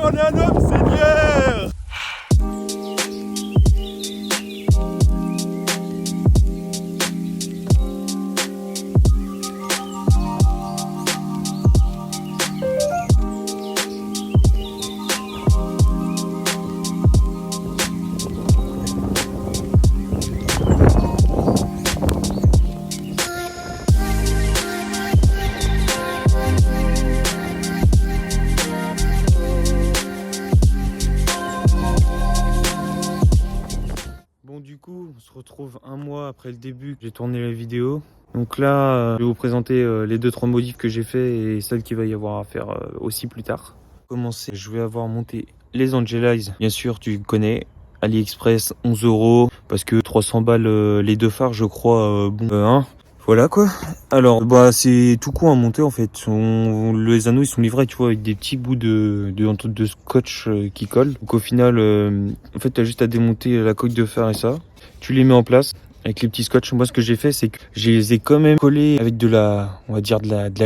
on est un homme, Seigneur. Du coup, on se retrouve un mois après le début que j'ai tourné la vidéo. Donc là, je vais vous présenter les 2-3 modifs que j'ai fait et celles qu'il va y avoir à faire aussi plus tard. Pour commencer, je vais avoir monté les Angelize. Bien sûr, tu connais. AliExpress, 11 € parce que 300 balles les deux phares, je crois. Voilà quoi. Alors c'est tout con à monter en fait. Les anneaux ils sont livrés, tu vois, avec des petits bouts de scotch qui collent. Donc au final, en fait, t'as juste à démonter la coque de fer et ça. Tu les mets en place avec les petits scotch. Moi, ce que j'ai fait, c'est que je les ai quand même collés avec de la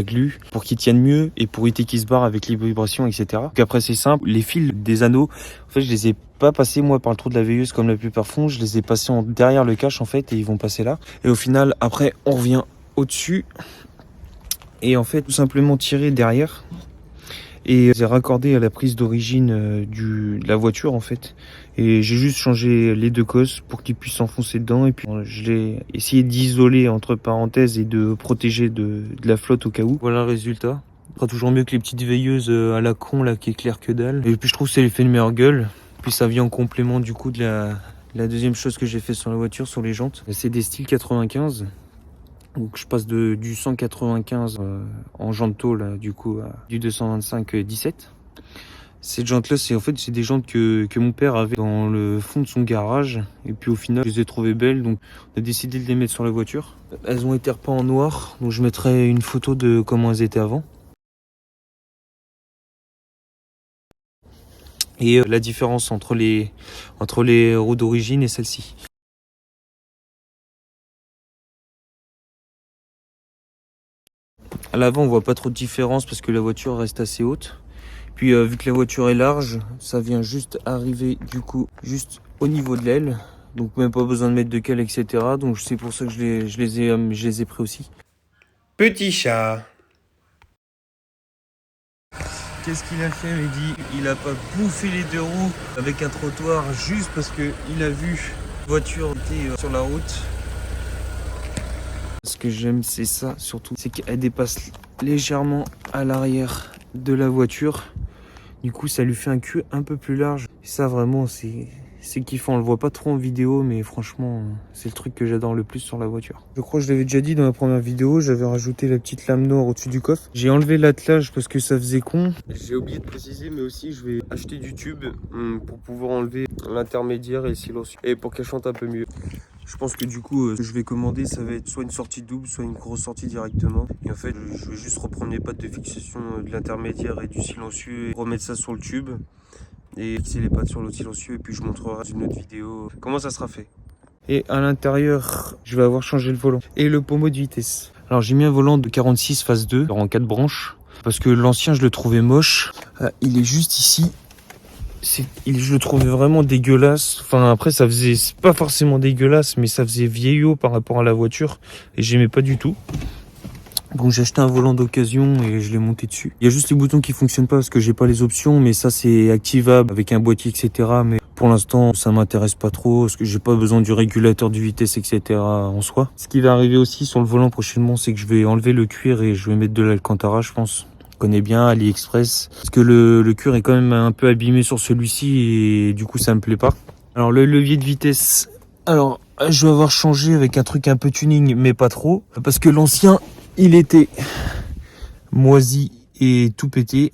glu pour qu'ils tiennent mieux et pour éviter qu'ils se barrent avec les vibrations, etc. Donc après, c'est simple. Les fils des anneaux, en fait, je les ai pas passés moi par le trou de la veilleuse comme la plupart font. Je les ai passés derrière le cache en fait et ils vont passer là. Et au final, après, on revient au-dessus et en fait, tout simplement tirer derrière. Et c'est raccordé à la prise d'origine de la voiture en fait. Et j'ai juste changé les deux cosses pour qu'ils puissent s'enfoncer dedans. Et puis je l'ai essayé d'isoler entre parenthèses et de protéger de la flotte au cas où. Voilà le résultat. Ce sera toujours mieux que les petites veilleuses à la con là qui éclairent que dalle. Et puis je trouve que c'est l'effet de meilleure gueule. Puis ça vient en complément du coup de la deuxième chose que j'ai fait sur la voiture, sur les jantes. C'est des styles 95. Donc je passe du 195 en jante tôle du coup du 225 17. Ces jantes là c'est des jantes que mon père avait dans le fond de son garage et puis au final je les ai trouvées belles donc on a décidé de les mettre sur la voiture. Elles ont été repeintes en noir donc je mettrai une photo de comment elles étaient avant. Et la différence entre les roues d'origine et celle-ci. À l'avant, on voit pas trop de différence parce que la voiture reste assez haute. Puis vu que la voiture est large, ça vient juste arriver du coup juste au niveau de l'aile. Donc même pas besoin de mettre de cale, etc. Donc c'est pour ça que je les ai pris aussi. Petit chat. Qu'est-ce qu'il a fait, Mehdi? Il a pas bouffé les deux roues avec un trottoir juste parce que il a vu la voiture était sur la route. Ce que j'aime, c'est ça surtout, c'est qu'elle dépasse légèrement à l'arrière de la voiture. Du coup, ça lui fait un cul un peu plus large. Et ça, vraiment, c'est kiffant. On le voit pas trop en vidéo, mais franchement, c'est le truc que j'adore le plus sur la voiture. Je crois que je l'avais déjà dit dans la première vidéo, j'avais rajouté la petite lame noire au-dessus du coffre. J'ai enlevé l'attelage parce que ça faisait con. J'ai oublié de préciser, mais aussi, je vais acheter du tube pour pouvoir enlever l'intermédiaire et le silencieux. Et pour qu'elle chante un peu mieux. Je pense que du coup, ce que je vais commander, ça va être soit une sortie double, soit une grosse sortie directement. Et en fait, je vais juste reprendre les pattes de fixation de l'intermédiaire et du silencieux et remettre ça sur le tube. Et fixer les pattes sur le silencieux et puis je montrerai dans une autre vidéo comment ça sera fait. Et à l'intérieur, je vais avoir changé le volant et le pommeau de vitesse. Alors j'ai mis un volant de 46 phase 2 en 4 branches parce que l'ancien je le trouvais moche. Il est juste ici. Je le trouvais vraiment dégueulasse. Enfin après ça faisait, c'est pas forcément dégueulasse, mais ça faisait vieillot par rapport à la voiture et j'aimais pas du tout. Donc j'ai acheté un volant d'occasion et je l'ai monté dessus. Il y a juste les boutons qui fonctionnent pas parce que j'ai pas les options, mais ça c'est activable avec un boîtier, etc. Mais pour l'instant ça m'intéresse pas trop parce que j'ai pas besoin du régulateur de vitesse, etc. en soi. Ce qui va arriver aussi sur le volant prochainement, c'est que je vais enlever le cuir et je vais mettre de l'Alcantara, je pense. Connais bien AliExpress parce que le cuir est quand même un peu abîmé sur celui-ci et du coup ça me plaît pas. Alors le levier de vitesse, alors je vais avoir changé avec un truc un peu tuning mais pas trop parce que l'ancien il était moisi et tout pété.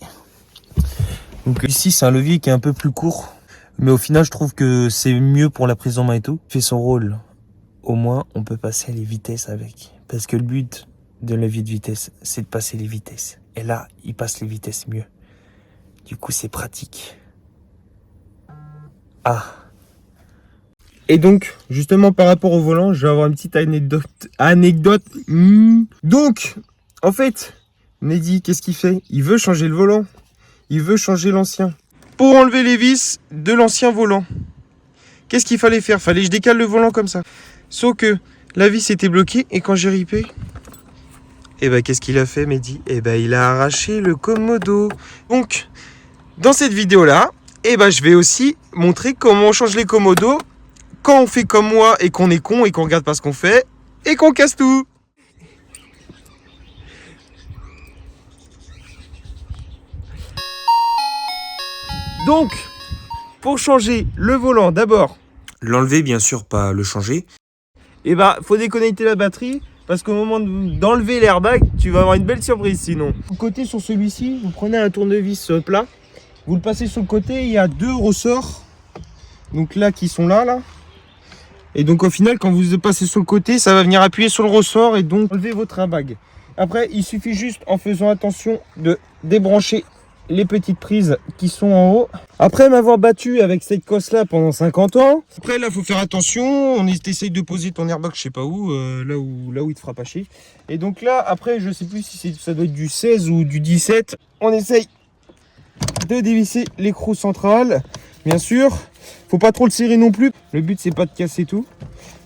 Donc ici c'est un levier qui est un peu plus court mais au final je trouve que c'est mieux pour la prise en main et tout. Il fait son rôle, au moins on peut passer les vitesses avec parce que le but d'un levier de vitesse c'est de passer les vitesses. Et là, il passe les vitesses mieux. Du coup, c'est pratique. Ah. Et donc, justement, par rapport au volant, je vais avoir une petite anecdote. Donc, en fait, Mehdi, qu'est-ce qu'il fait? Il veut changer le volant. Il veut changer l'ancien. pour enlever les vis de l'ancien volant. Qu'est-ce qu'il fallait faire? Fallait que je décale le volant comme ça. Sauf que la vis était bloquée et quand j'ai ripé, et ben qu'est-ce qu'il a fait, Mehdi? Et ben il a arraché le commodo. Donc dans cette vidéo là, et ben je vais aussi montrer comment on change les commodos quand on fait comme moi et qu'on est con et qu'on regarde pas ce qu'on fait et qu'on casse tout. Donc pour changer le volant, d'abord L'enlever, bien sûr, pas le changer. et ben faut déconnecter la batterie. Parce qu'au moment d'enlever l'airbag, tu vas avoir une belle surprise sinon. Côté sur celui-ci, vous prenez un tournevis plat, vous le passez sur le côté, il y a 2 ressorts. Donc là qui sont là. Et donc au final, quand vous passez sur le côté, ça va venir appuyer sur le ressort et donc enlever votre airbag. Après, il suffit juste en faisant attention de débrancher les petites prises qui sont en haut. Après m'avoir battu avec cette cosse là pendant 50 ans. Après là faut faire attention, on essaye de poser ton airbag je sais pas où, là où il te fera pas chier. Et donc là après je sais plus si ça doit être du 16 ou du 17. On essaye de dévisser l'écrou central. Bien sûr, faut pas trop le serrer non plus. Le but c'est pas de casser tout.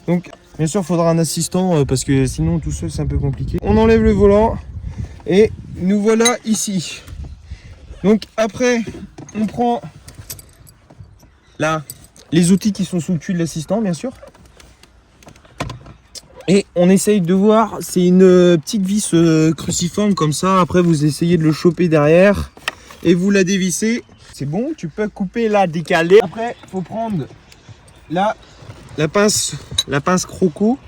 Donc bien sûr il faudra un assistant parce que sinon tout seul c'est un peu compliqué. On enlève le volant et nous voilà ici. Donc après, on prend là les outils qui sont sous le cul de l'assistant, bien sûr. Et on essaye de voir, c'est une petite vis cruciforme comme ça. Après, vous essayez de le choper derrière et vous la dévissez. C'est bon, tu peux couper là, décaler. Après, il faut prendre là la pince croco.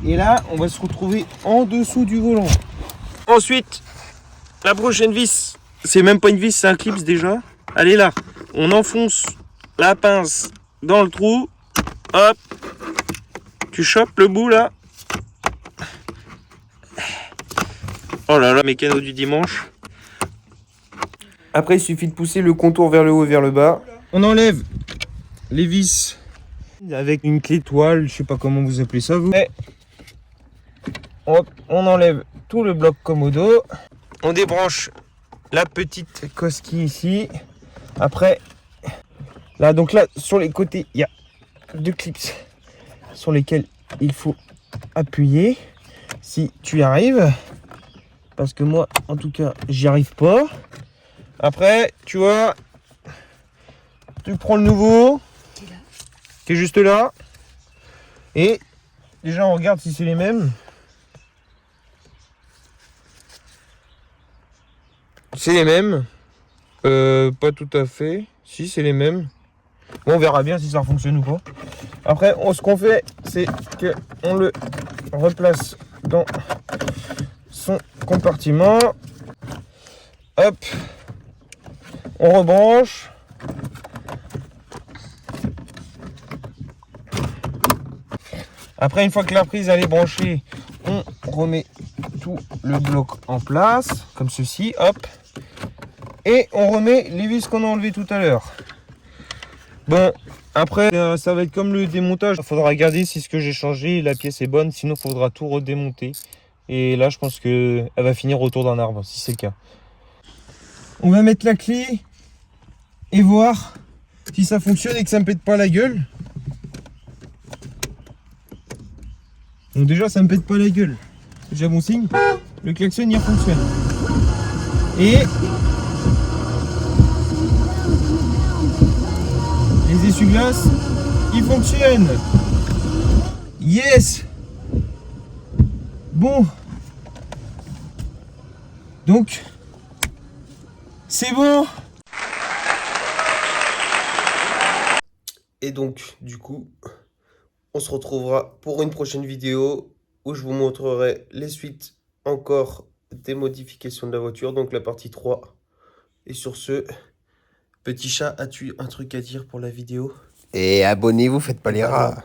Et là, on va se retrouver en dessous du volant. Ensuite, la prochaine vis. C'est même pas une vis, c'est un clips déjà. Allez là, on enfonce la pince dans le trou. Hop, tu chopes le bout là. Oh là là, mécano du dimanche. Après, il suffit de pousser le contour vers le haut et vers le bas. On enlève les vis avec une clé toile, je sais pas comment vous appelez ça vous. Et hop, on enlève tout le bloc commodo. On débranche la petite cosse qui est ici. Après, là, donc là, sur les côtés, il y a 2 clips sur lesquels il faut appuyer. Si tu y arrives. Parce que moi, en tout cas, j'y arrive pas. Après, tu vois, tu prends le nouveau, qui est juste là. Et déjà, on regarde si c'est les mêmes. C'est les mêmes. Pas tout à fait. Si, c'est les mêmes. Bon, on verra bien si ça fonctionne ou pas. Après, ce qu'on fait, c'est qu'on le replace dans son compartiment. Hop. On rebranche. Après, une fois que la prise elle est branchée, on remet tout le bloc en place, comme ceci. Hop. Et on remet les vis qu'on a enlevées tout à l'heure. Bon, après, ça va être comme le démontage. Il faudra regarder si ce que j'ai changé, la pièce est bonne. Sinon, il faudra tout redémonter. Et là, je pense qu'elle va finir autour d'un arbre, si c'est le cas. On va mettre la clé et voir si ça fonctionne et que ça me pète pas la gueule. Donc déjà, ça me pète pas la gueule. C'est déjà bon signe. Le klaxon, il fonctionne. Et les essuie-glaces, ils fonctionnent. Yes. Bon. Donc, c'est bon. Et donc, du coup, on se retrouvera pour une prochaine vidéo où je vous montrerai les suites encore des modifications de la voiture, donc la partie 3. Et sur ce, petit chat, as-tu un truc à dire pour la vidéo? Et abonnez-vous, faites pas les rats.